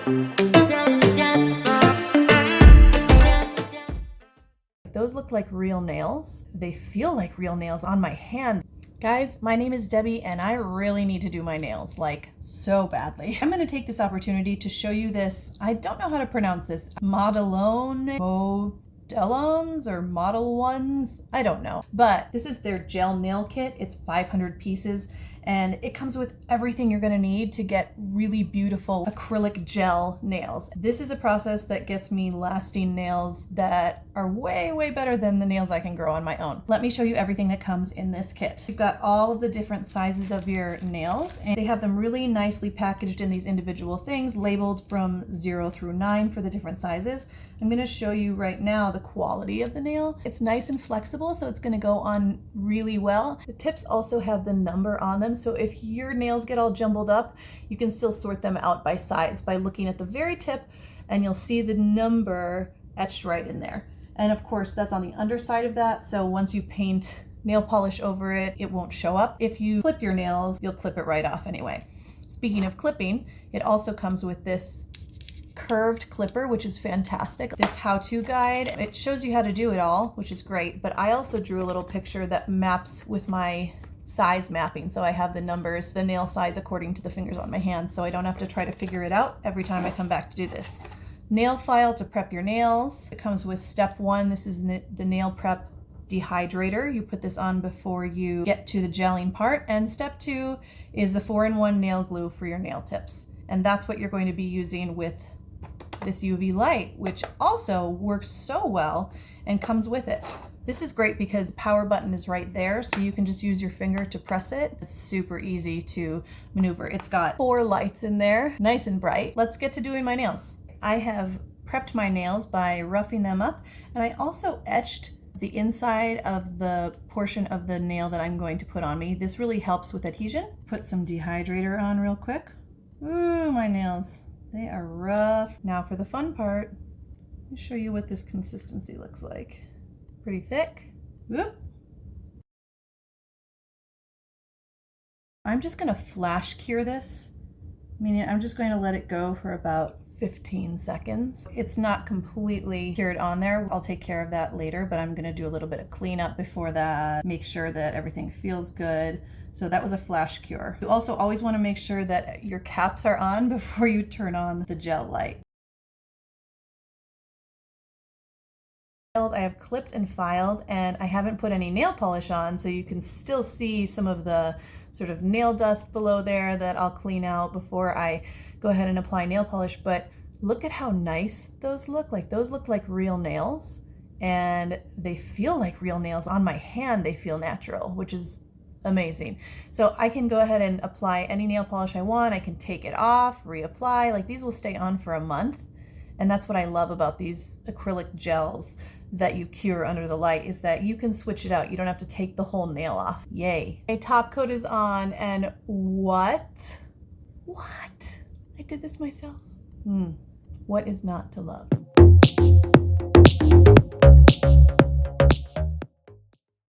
Those look like real nails. They feel like real nails on my hand. Guys, my name is Debbie and I really need to do my nails, like so badly. I'm gonna take this opportunity to show you this, I don't know how to pronounce this, Modelones or Model Ones, I don't know. But this is their gel nail kit. It's 500 pieces and it comes with everything you're gonna need to get really beautiful acrylic gel nails. This is a process that gets me lasting nails that are way, way better than the nails I can grow on my own. Let me show you everything that comes in this kit. You've got all of the different sizes of your nails and they have them really nicely packaged in these individual things, labeled from 0 through 9 for the different sizes. I'm gonna show you right now the quality of the nail. It's nice and flexible, so it's gonna go on really well. The tips also have the number on them, so if your nails get all jumbled up, you can still sort them out by size by looking at the very tip, and you'll see the number etched right in there. And of course, that's on the underside of that, so once you paint nail polish over it, it won't show up. If you clip your nails, you'll clip it right off anyway. Speaking of clipping, it also comes with this curved clipper, which is fantastic. This how-to guide, it shows you how to do it all, which is great, but I also drew a little picture that maps with my size mapping. So I have the numbers, the nail size according to the fingers on my hands, so I don't have to try to figure it out every time I come back to do this. Nail file to prep your nails. It comes with step 1. This is the nail prep dehydrator. You put this on before you get to the gelling part. And step 2 is the 4-in-1 nail glue for your nail tips. And that's what you're going to be using with this UV light, which also works so well and comes with it. This is great because the power button is right there, so you can just use your finger to press it. It's super easy to maneuver. It's got 4 lights in there, nice and bright. Let's get to doing my nails. I have prepped my nails by roughing them up, and I also etched the inside of the portion of the nail that I'm going to put on me. This really helps with adhesion. Put some dehydrator on real quick. Ooh, my nails. They are rough. Now for the fun part, let me show you what this consistency looks like. Pretty thick. Whoop. I'm just gonna flash cure this, meaning I'm just going to let it go for about 15 seconds. It's not completely cured on there. I'll take care of that later, but I'm gonna do a little bit of cleanup before that, make sure that everything feels good. So that was a flash cure. You also always want to make sure that your caps are on before you turn on the gel light. I have clipped and filed, and I haven't put any nail polish on, so you can still see some of the sort of nail dust below there that I'll clean out before I go ahead and apply nail polish. But look at how nice those look. Like, those look like real nails, and they feel like real nails. On my hand, they feel natural, which is amazing. So I can go ahead and apply any nail polish I want. I can take it off, reapply. Like, these will stay on for a month. And that's what I love about these acrylic gels that you cure under the light, is that you can switch it out. You don't have to take the whole nail off. Yay. A top coat is on, and what? I did this myself. What is not to love?